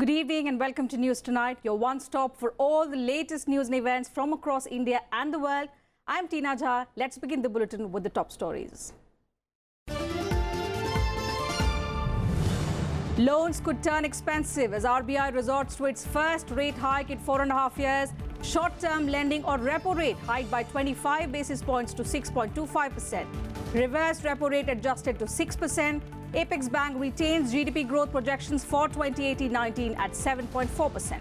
Good evening and welcome to News Tonight, your one-stop for all the latest news and events from across India and the world. I'm Tina Jha. Let's begin the bulletin with the top stories. Loans could turn expensive as RBI resorts to its first rate hike in 4.5 years. Short-term lending or repo rate hiked by 25 basis points to 6.25%. Reverse repo rate adjusted to 6%. Apex Bank retains GDP growth projections for 2018-19 at 7.4%.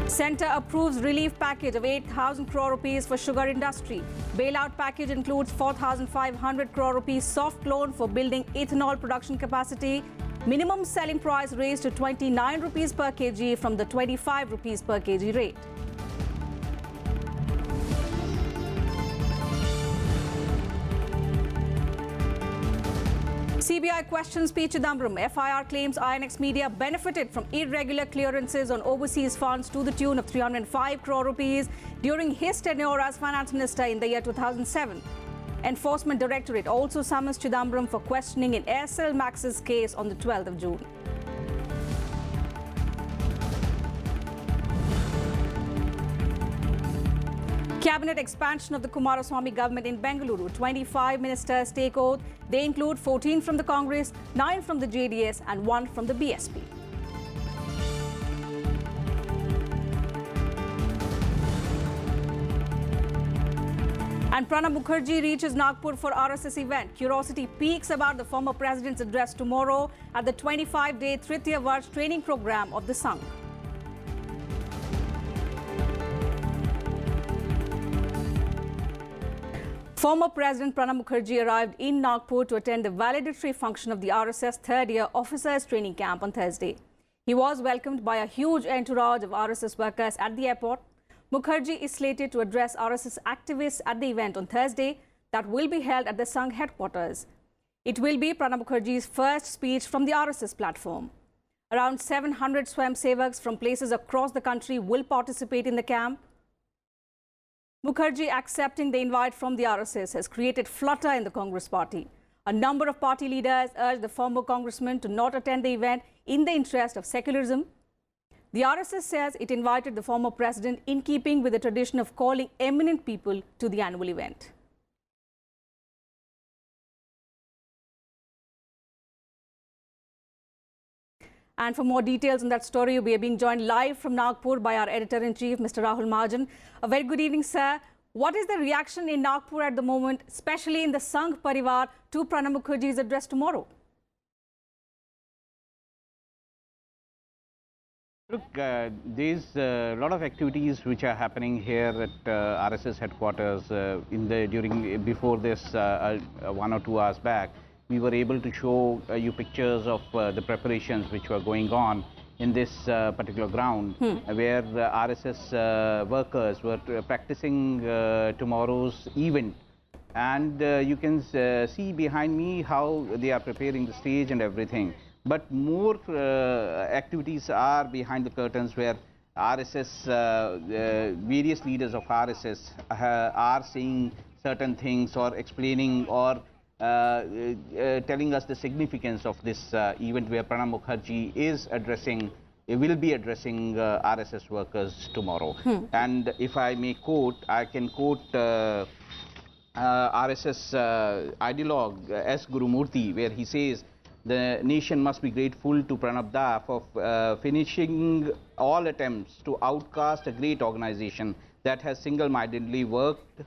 Centre approves relief package of 8,000 crore rupees for sugar industry. Bailout package includes 4,500 crore rupees soft loan for building ethanol production capacity. Minimum selling price raised to 29 rupees per kg from the 25 rupees per kg rate. CBI questions P. Chidambaram. FIR claims INX Media benefited from irregular clearances on overseas funds to the tune of 305 crore rupees during his tenure as finance minister in the year 2007. Enforcement Directorate also summons Chidambaram for questioning in Aircel Max's case on the 12th of June. Cabinet expansion of the Kumaraswamy government in Bengaluru. 25 ministers take oath. They include 14 from the Congress, 9 from the JDS and 1 from the BSP. And Pranab Mukherjee reaches Nagpur for RSS event. Curiosity peaks about the former president's address tomorrow at the 25-day Tritiya Varsh training program of the Sangh. Former President Pranab Mukherjee arrived in Nagpur to attend the valedictory function of the RSS third-year officers training camp on Thursday. He was welcomed by a huge entourage of RSS workers at the airport. Mukherjee is slated to address RSS activists at the event on Thursday that will be held at the Sangh headquarters. It will be Pranab Mukherjee's first speech from the RSS platform. Around 700 Swayamsevaks from places across the country will participate in the camp. Mukherjee accepting the invite from the RSS has created flutter in the Congress party. A number of party leaders urged the former congressman to not attend the event in the interest of secularism. The RSS says it invited the former president in keeping with the tradition of calling eminent people to the annual event. And for more details on that story, we are being joined live from Nagpur by our editor-in-chief, Mr. Rahul Mahajan. A very good evening, sir. What is the reaction in Nagpur at the moment, especially in the Sangh Parivar, to Pranab Mukherjee's address tomorrow? Look, there's a lot of activities which are happening here at RSS headquarters before this 1 or 2 hours back. We were able to show you pictures of the preparations which were going on in this particular ground, where RSS workers were practicing tomorrow's event. And you can see behind me how they are preparing the stage and everything. But more activities are behind the curtains, where RSS, various leaders of RSS are saying certain things or explaining or telling us the significance of this event, where Pranab Mukherjee will be addressing RSS workers tomorrow. And if I may quote, I can quote RSS ideologue S. Gurumurthy, where he says, "The nation must be grateful to Pranab Da for finishing all attempts to outcast a great organization that has single-mindedly worked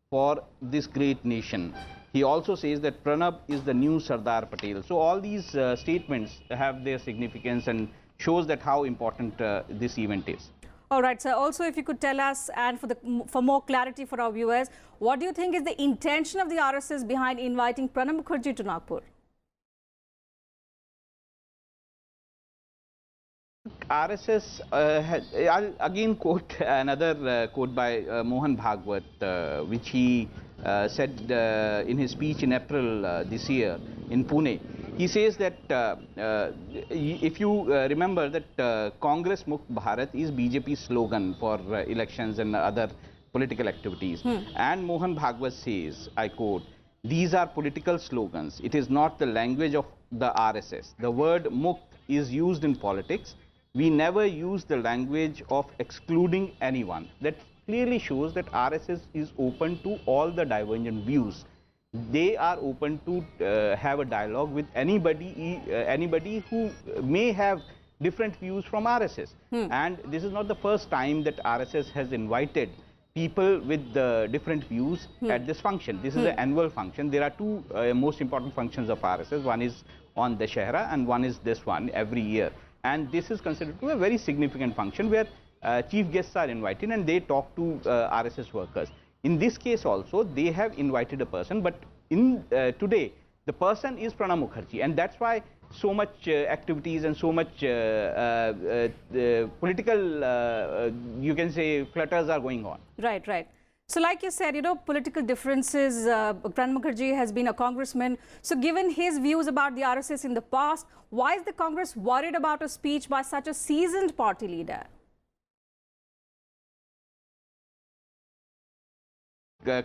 for this great nation." He also says that Pranab is the new Sardar Patel. So all these statements have their significance and shows that how important this event is. All right, sir. Also, if you could tell us, and for more clarity for our viewers, what do you think is the intention of the RSS behind inviting Pranab Mukherjee to Nagpur? RSS, I'll again quote another quote by Mohan Bhagwat, which he said in his speech in April this year in Pune. He says that if you remember that Congress Mukt Bharat is BJP's slogan for elections and other political activities. And Mohan Bhagwat says, I quote, these are political slogans. It is not the language of the RSS. The word Mukt is used in politics. We never use the language of excluding anyone. That clearly shows that RSS is open to all the divergent views. They are open to have a dialogue with anybody who may have different views from RSS. And this is not the first time that RSS has invited people with different views at this function. This is an annual function. There are two most important functions of RSS. One is on Dashera and one is this one every year. And this is considered to be a very significant function where chief guests are invited and they talk to RSS workers. In this case also, they have invited a person, but in today, the person is Pranab Mukherjee, and that's why so much activities and so much political, you can say, flutters are going on. Right, right. So like you said, political differences, Pranab Mukherjee has been a congressman. So given his views about the RSS in the past, why is the Congress worried about a speech by such a seasoned party leader?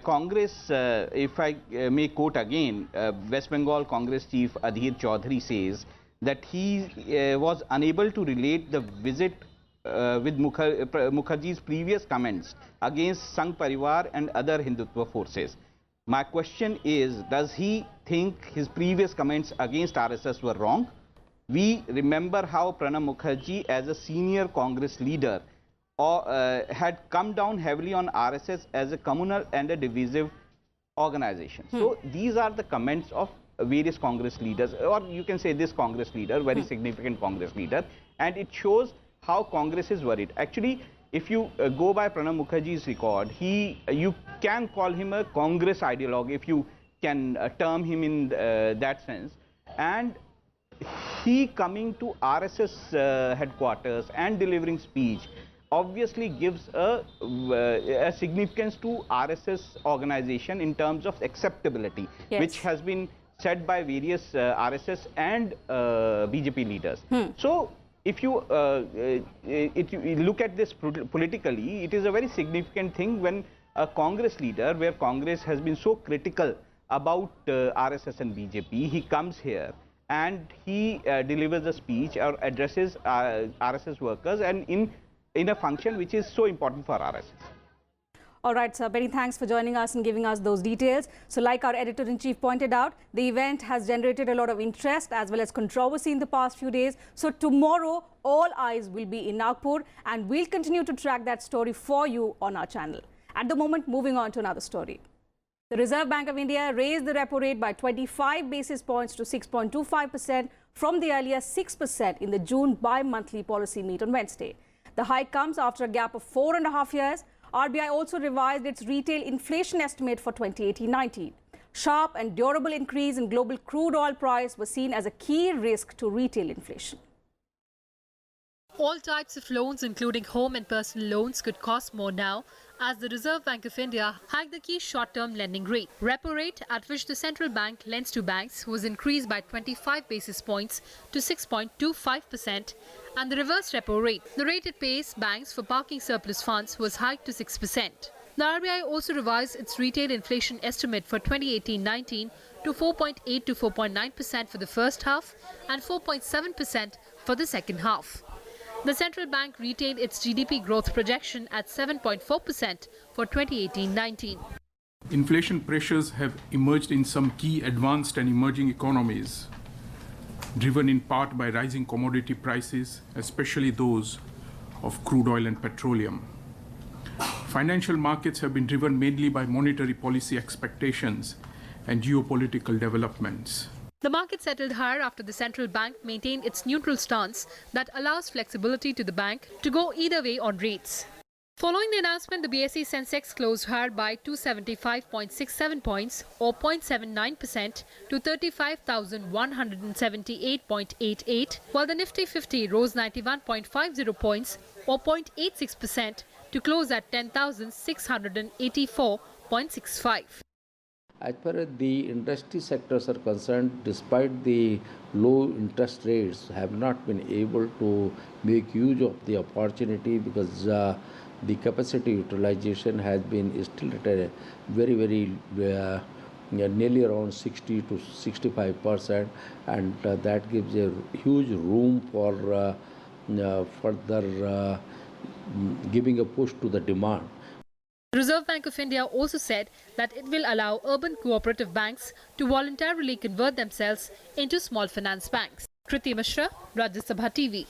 Congress, if I may quote again, West Bengal Congress chief Adhir Chaudhary says that he was unable to relate the visit with Mukherjee's previous comments against Sangh Parivar and other Hindutva forces. My question is, does he think his previous comments against RSS were wrong? We remember how Pranab Mukherjee, as a senior Congress leader, had come down heavily on RSS as a communal and a divisive organization. So these are the comments of various Congress leaders, or you can say this Congress leader, very significant Congress leader, and it shows how Congress is worried. Actually, if you go by Pranab Mukherjee's record, you can call him a Congress ideologue, if you can term him in that sense. And he coming to RSS headquarters and delivering speech obviously gives a significance to RSS organization in terms of acceptability, which has been said by various RSS and BJP leaders. So if you look at this politically, it is a very significant thing when a Congress leader, where Congress has been so critical about RSS and BJP, he comes here and he delivers a speech or addresses RSS workers, and in a function which is so important for RSS. All right, sir. Many thanks for joining us and giving us those details. So like our editor-in-chief pointed out, the event has generated a lot of interest as well as controversy in the past few days. So tomorrow, all eyes will be in Nagpur, and we'll continue to track that story for you on our channel. At the moment, moving on to another story. The Reserve Bank of India raised the repo rate by 25 basis points to 6.25% from the earlier 6% in the June bi-monthly policy meet on Wednesday. The hike comes after a gap of 4.5 years. RBI also revised its retail inflation estimate for 2018-19. Sharp and durable increase in global crude oil price was seen as a key risk to retail inflation. All types of loans, including home and personal loans, could cost more now as the Reserve Bank of India hiked the key short-term lending rate. Repo rate, at which the central bank lends to banks, was increased by 25 basis points to 6.25%, and the reverse repo rate, the rate it pays banks for parking surplus funds, was hiked to 6%. The RBI also revised its retail inflation estimate for 2018-19 to 4.8 to 4.9% for the first half and 4.7% for the second half. The central bank retained its GDP growth projection at 7.4% for 2018-19. Inflation pressures have emerged in some key advanced and emerging economies, driven in part by rising commodity prices, especially those of crude oil and petroleum. Financial markets have been driven mainly by monetary policy expectations and geopolitical developments. The market settled higher after the central bank maintained its neutral stance that allows flexibility to the bank to go either way on rates. Following the announcement, the BSE Sensex closed higher by 275.67 points or 0.79% to 35,178.88, while the Nifty 50 rose 91.50 points or 0.86% to close at 10,684.65. As far as the industry sectors are concerned, despite the low interest rates, have not been able to make use of the opportunity because the capacity utilization has been still at a very, very nearly around 60 to 65%, and that gives a huge room for further giving a push to the demand. The Reserve Bank of India also said that it will allow urban cooperative banks to voluntarily convert themselves into small finance banks. Kriti Mishra, Rajya Sabha TV.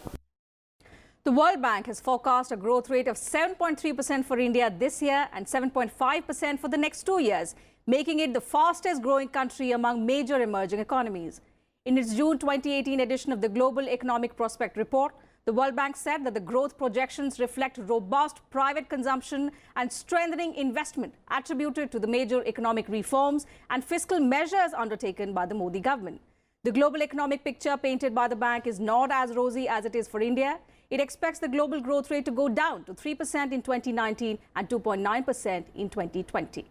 The World Bank has forecast a growth rate of 7.3% for India this year and 7.5% for the next 2 years, making it the fastest growing country among major emerging economies. In its June 2018 edition of the Global Economic Prospect Report, the World Bank said that the growth projections reflect robust private consumption and strengthening investment attributed to the major economic reforms and fiscal measures undertaken by the Modi government. The global economic picture painted by the bank is not as rosy as it is for India. It expects the global growth rate to go down to 3% in 2019 and 2.9% in 2020.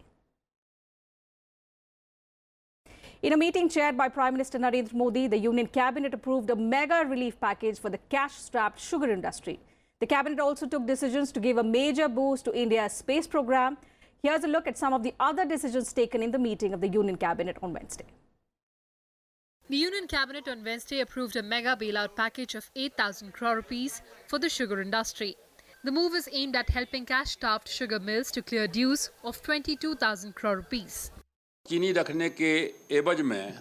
In a meeting chaired by Prime Minister Narendra Modi, the Union Cabinet approved a mega relief package for the cash-strapped sugar industry. The Cabinet also took decisions to give a major boost to India's space program. Here's a look at some of the other decisions taken in the meeting of the Union Cabinet on Wednesday. The Union Cabinet on Wednesday approved a mega bailout package of 8,000 crore rupees for the sugar industry. The move is aimed at helping cash-starved sugar mills to clear dues of 22,000 crore rupees. चीनी रखने के एवज में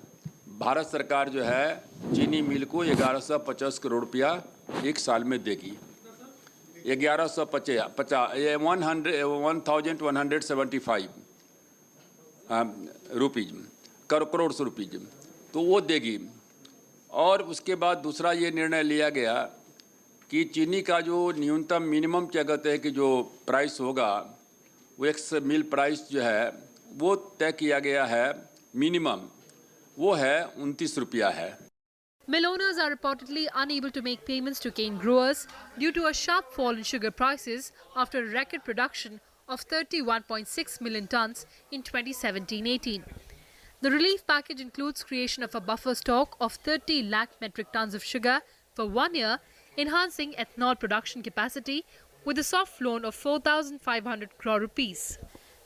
भारत सरकार जो है चीनी मिल को 1150 करोड़ रुपया एक साल में देगी। 1175 रुपीज करोड़ रुपीज तो वो देगी। और उसके बाद दूसरा ये निर्णय लिया गया कि चीनी का जो न्यूनतम मिनिमम क्या कहते हैं कि जो प्राइस होगा वो एक्स मिल प्राइस जो है वो तय किया गया है मिनिमम वो है 29 रुपया है। Mill owners are reportedly unable to make payments to cane growers due to a sharp fall in sugar prices after a record production of 31.6 million tons in 2017-18. The relief package includes creation of a buffer stock of 30 lakh metric tons of sugar for 1 year, enhancing ethanol production capacity with a soft loan of 4,500 crore rupees.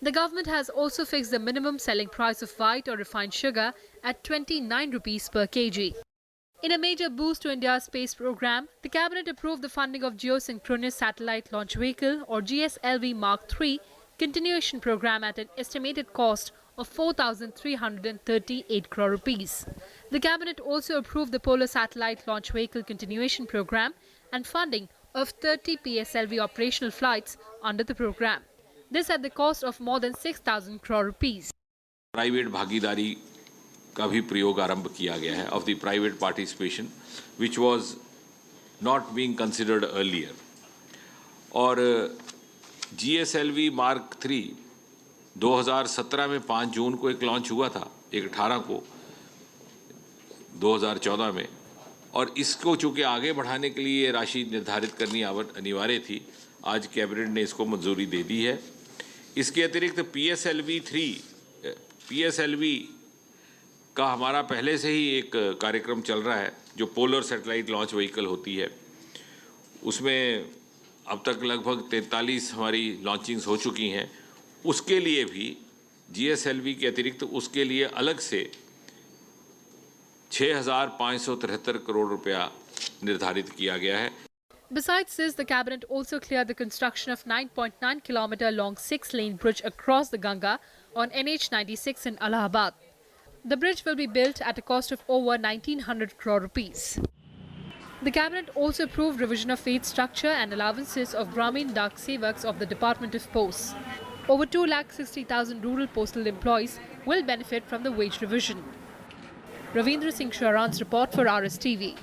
The government has also fixed the minimum selling price of white or refined sugar at 29 rupees per kg. In a major boost to India's space program, the Cabinet approved the funding of Geosynchronous Satellite Launch Vehicle or GSLV Mark III continuation program at an estimated cost of 4,338 crore rupees. The Cabinet also approved the Polar Satellite Launch Vehicle continuation program and funding of 30 PSLV operational flights under the program. This at the cost of more than 6,000 crore rupees. Private भागीदारी का भी प्रयोग आरंभ किया गया है of the private participation which was not being considered earlier. और GSLV Mark III 2017 में 5 जून को एक लॉन्च हुआ था, एक 18 को 2014 में, और इसको चूंकि आगे बढ़ाने के लिए राशि निर्धारित करनी अनिवार्य थी, आज कैबिनेट ने इसको मंजूरी दे दी है। इसके अतिरिक्त PSLV का हमारा पहले से ही एक कार्यक्रम चल रहा है जो पोलर सैटेलाइट लॉन्च व्हीकल होती है, उसमें अब तक लगभग 43 हमारी लॉन्चिंग्स हो चुकी हैं। उसके लिए भी GSLV के अतिरिक्त उसके लिए अलग से 6,573 करोड़ रुपया निर्धारित किया गया है। Besides this, the Cabinet also cleared the construction of 9.9 kilometer long 6-lane bridge across the Ganga on NH96 in Allahabad. The bridge will be built at a cost of over 1,900 crore rupees. The Cabinet also approved revision of wage structure and allowances of Grameen Dak Sevaks of the Department of Posts. Over 2,60,000 rural postal employees will benefit from the wage revision. Ravindra Singh Sharan's report for RSTV.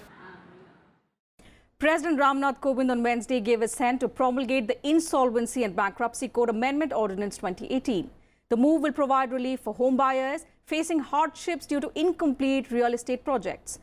President Ramnath Kovind on Wednesday gave assent to promulgate the Insolvency and Bankruptcy Code Amendment Ordinance 2018. The move will provide relief for home buyers facing hardships due to incomplete real estate projects.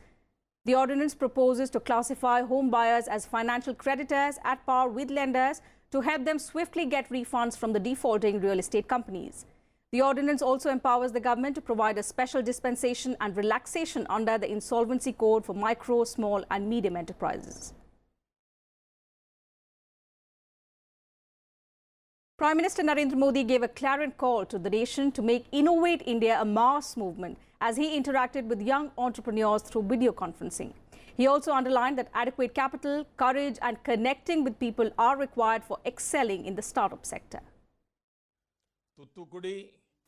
The ordinance proposes to classify home buyers as financial creditors at par with lenders to help them swiftly get refunds from the defaulting real estate companies. The ordinance also empowers the government to provide a special dispensation and relaxation under the Insolvency Code for micro, small and medium enterprises. Prime Minister Narendra Modi gave a clarion call to the nation to make Innovate India a mass movement as he interacted with young entrepreneurs through video conferencing. He also underlined that adequate capital, courage and connecting with people are required for excelling in the startup sector.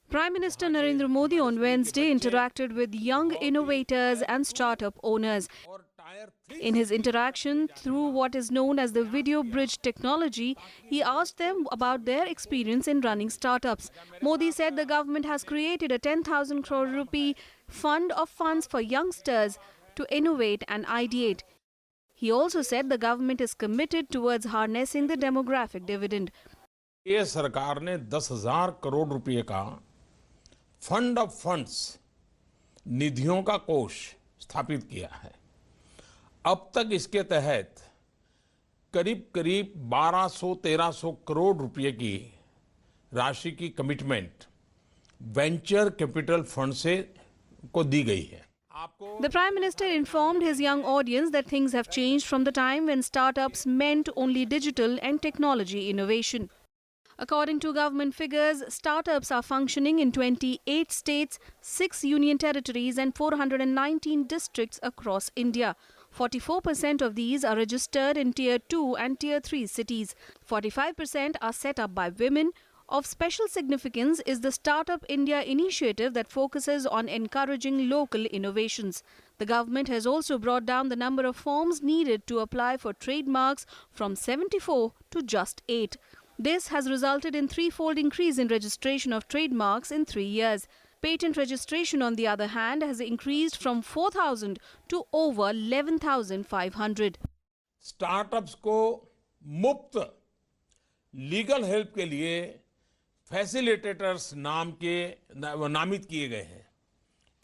Prime Minister Narendra Modi on Wednesday interacted with young innovators and startup owners. In his interaction through what is known as the video bridge technology, he asked them about their experience in running startups. Modi said the government has created a 10,000 crore rupee fund of funds for youngsters to innovate and ideate. He also said the government is committed towards harnessing the demographic dividend. ये सरकार ने 10,000 करोड़ रुपए का fund of funds निधियों का कोष स्थापित किया है। अब तक इसके तहत करीब 1200-1300 करोड़ रुपए की राशि की कमिटमेंट वेंचर कैपिटल फंड से को दी गई है। The Prime Minister informed his young audience that things have changed from the time when startups meant only digital and technology innovation. According to government figures, startups are functioning in 28 states, 6 union territories and 419 districts across India. 44% of these are registered in Tier 2 and Tier 3 cities. 45% are set up by women. Of special significance is the Startup India initiative that focuses on encouraging local innovations. The government has also brought down the number of forms needed to apply for trademarks from 74 to just 8. This has resulted in threefold increase in registration of trademarks in 3 years. Patent registration, on the other hand, has increased from 4,000 to over 11,500. Startups को मुफ्त legal help के लिए facilitators नामित किए गए हैं।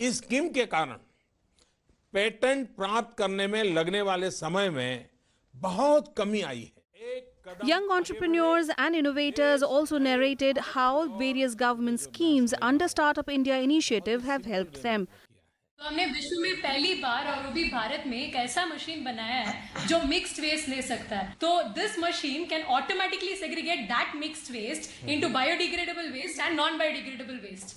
इस scheme के कारण पेटेंट प्राप्त करने में लगने वाले समय में बहुत कमी आई है। Young entrepreneurs and innovators also narrated how various government schemes under Startup India initiative have helped them. तो हमने विश्व में पहली बार और वो भी भारत में एक ऐसा मशीन बनाया है जो मिक्स्ड वेस्ट ले सकता है। तो this machine can automatically segregate that mixed waste into biodegradable waste and non biodegradable waste.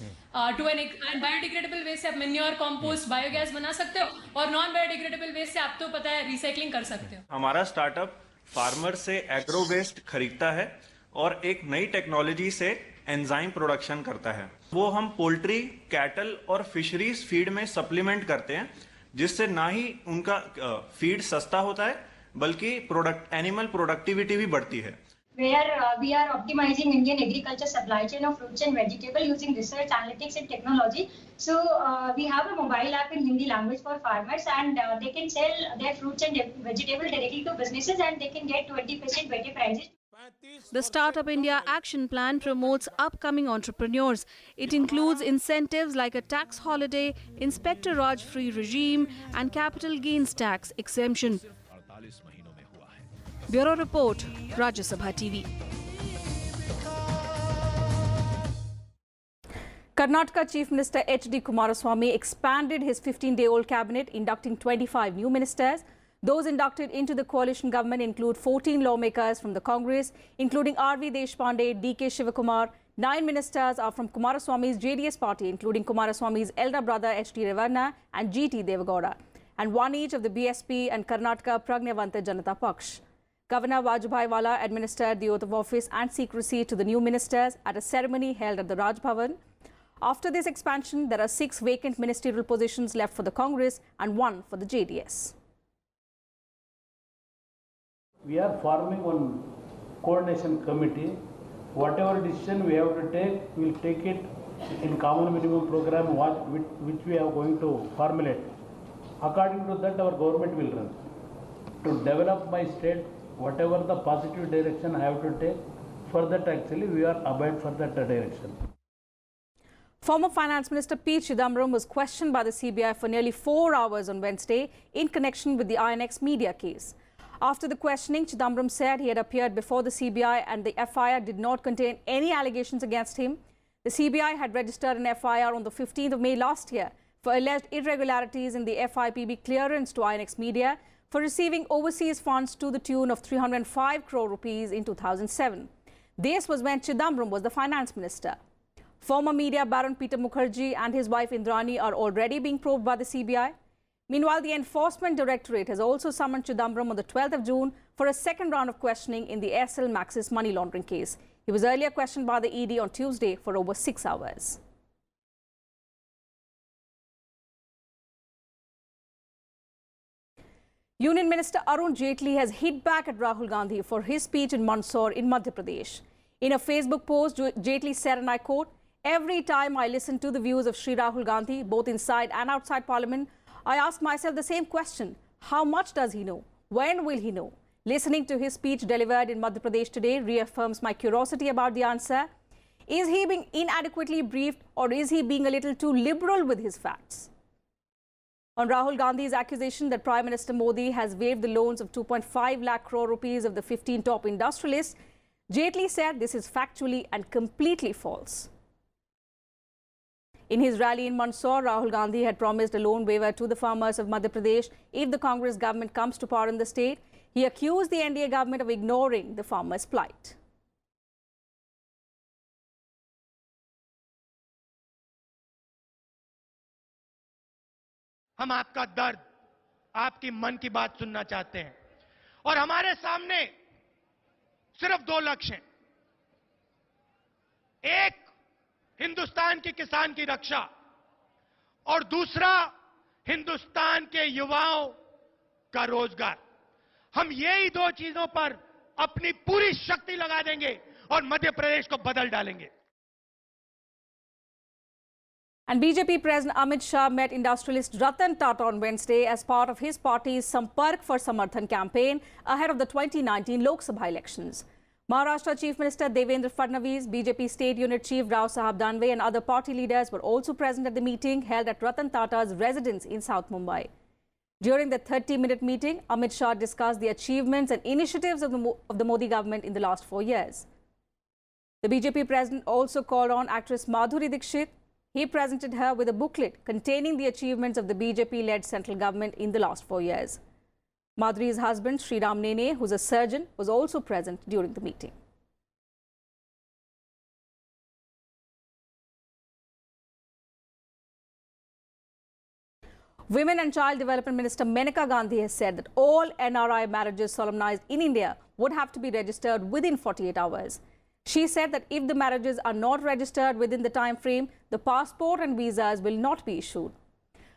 टू एन बायोडिग्रेडेबल वेस्ट से आप मैन्योर, कंपोस्ट, बायोगैस बना सकते हो और नॉन बायोडिग्रेडेबल वेस्ट से आप तो पता है रिसाइकलिंग कर सकते हो। हमारा स्टार्टअप फार्मर से एग्रो वेस्ट खरीदता है और एक नई टेक्नोलॉजी से एंजाइम प्रोडक्शन करता है। वो हम पोल्ट्री, कैटल और फिशरीज फीड में सप्लीमेंट करते हैं, जिससे ना ही उनका फीड सस्ता होता है बल्कि एनिमल प्रोडक्टिविटी भी बढ़ती है। Where we are optimizing Indian agriculture supply chain of fruits and vegetables using research, analytics and technology. So we have a mobile app in Hindi language for farmers and they can sell their fruits and vegetables directly to businesses and they can get 20% better prices. The Startup India Action Plan promotes upcoming entrepreneurs. It includes incentives like a tax holiday, Inspector Raj-free regime and capital gains tax exemption. Bureau Report, Rajya Sabha TV. Karnataka Chief Minister H.D. Kumaraswamy expanded his 15-day-old cabinet, inducting 25 new ministers. Those inducted into the coalition government include 14 lawmakers from the Congress, including R.V. Deshpande, D.K. Shivakumar. 9 ministers are from Kumaraswamy's JDS party, including Kumaraswamy's elder brother H.D. Revanna and G.T. Devagowda, and 1 each of the BSP and Karnataka Pragnavanta Janata Paksh. Governor Vajubhai Wala administered the oath of office and secrecy to the new ministers at a ceremony held at the Raj Bhavan. After this expansion, there are 6 vacant ministerial positions left for the Congress and 1 for the JDS. We are forming one coordination committee. Whatever decision we have to take, we will take it in common minimum program which we are going to formulate. According to that, our government will run. To develop my state, whatever the positive direction I have to take, for that actually we are abide for that direction. Former Finance Minister P. Chidambaram was questioned by the CBI for nearly 4 hours on Wednesday in connection with the INX media case. After the questioning, Chidambaram said he had appeared before the CBI and the FIR did not contain any allegations against him. The CBI had registered an FIR on the 15th of May last year for alleged irregularities in the FIPB clearance to INX Media for receiving overseas funds to the tune of 305 crore rupees in 2007. This was when Chidambaram was the finance minister. Former media baron Peter Mukherjee and his wife Indrani are already being probed by the CBI. Meanwhile, the Enforcement Directorate has also summoned Chidambaram on the 12th of June for a second round of questioning in the Aircel Maxis money laundering case. He was earlier questioned by the ED on Tuesday for over 6 hours. Union Minister Arun Jaitley has hit back at Rahul Gandhi for his speech in Mandsaur in Madhya Pradesh. In a Facebook post, Jaitley said, and I quote, "Every time I listen to the views of Shri Rahul Gandhi, both inside and outside Parliament, I ask myself the same question. How much does he know? When will he know? Listening to his speech delivered in Madhya Pradesh today reaffirms my curiosity about the answer. Is he being inadequately briefed, or is he being a little too liberal with his facts?" On Rahul Gandhi's accusation that Prime Minister Modi has waived the loans of 2.5 lakh crore rupees of the 15 top industrialists, Jaitley said this is factually and completely false. In his rally in Mandsaur, Rahul Gandhi had promised a loan waiver to the farmers of Madhya Pradesh if the Congress government comes to power in the state. He accused the NDA government of ignoring the farmers' plight. हम आपका दर्द, आपकी मन की बात सुनना चाहते हैं और हमारे सामने सिर्फ 2 लक्ष्य हैं। एक, हिंदुस्तान के किसान की रक्षा और दूसरा, हिंदुस्तान के युवाओं का रोजगार। हम यही 2 चीजों पर अपनी पूरी शक्ति लगा देंगे और मध्य प्रदेश को बदल डालेंगे। And BJP President Amit Shah met industrialist Ratan Tata on Wednesday as part of his party's Sampark for Samarthan campaign ahead of the 2019 Lok Sabha elections. Maharashtra Chief Minister Devendra Fadnavis, BJP State Unit Chief Rao Sahab Danve and other party leaders were also present at the meeting held at Ratan Tata's residence in South Mumbai. During the 30-minute meeting, Amit Shah discussed the achievements and initiatives of the Modi government in the last 4 years. The BJP president also called on actress Madhuri Dixit. He presented her with a booklet containing the achievements of the BJP-led central government in the last 4 years. Madhuri's husband, Sriram Nene, who's a surgeon, was also present during the meeting. Women and Child Development Minister Maneka Gandhi has said that all NRI marriages solemnized in India would have to be registered within 48 hours. She said that if the marriages are not registered within the time frame, the passport and visas will not be issued.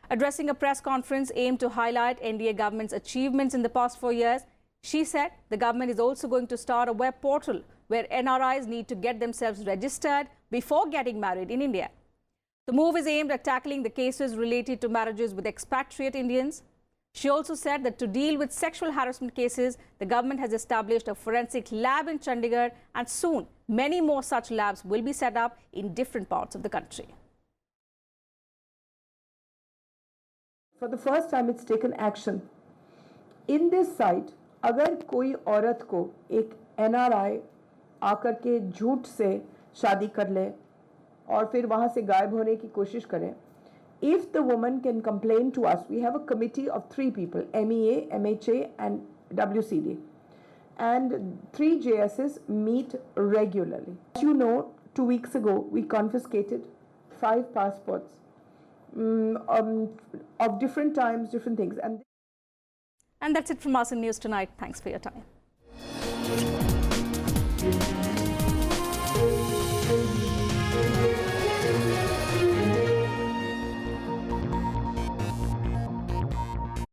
Addressing a press conference aimed to highlight NDA government's achievements in the past 4 years, she said the government is also going to start a web portal where NRIs need to get themselves registered before getting married in India. The move is aimed at tackling the cases related to marriages with expatriate Indians. She also said that to deal with sexual harassment cases, the government has established a forensic lab in Chandigarh, and soon many more such labs will be set up in different parts of the country. For the first time, it's taken action. In this site, अगर कोई औरत को एक NRI आकर के झूठ से शादी कर ले और फिर वहाँ से गायब होने की कोशिश करे, if the woman can complain to us, we have a committee of 3 people, MEA, MHA and WCD. And 3 JSs meet regularly. As you know, 2 weeks ago, we confiscated 5 passports of different times, different things. And that's it from us in News Tonight. Thanks for your time.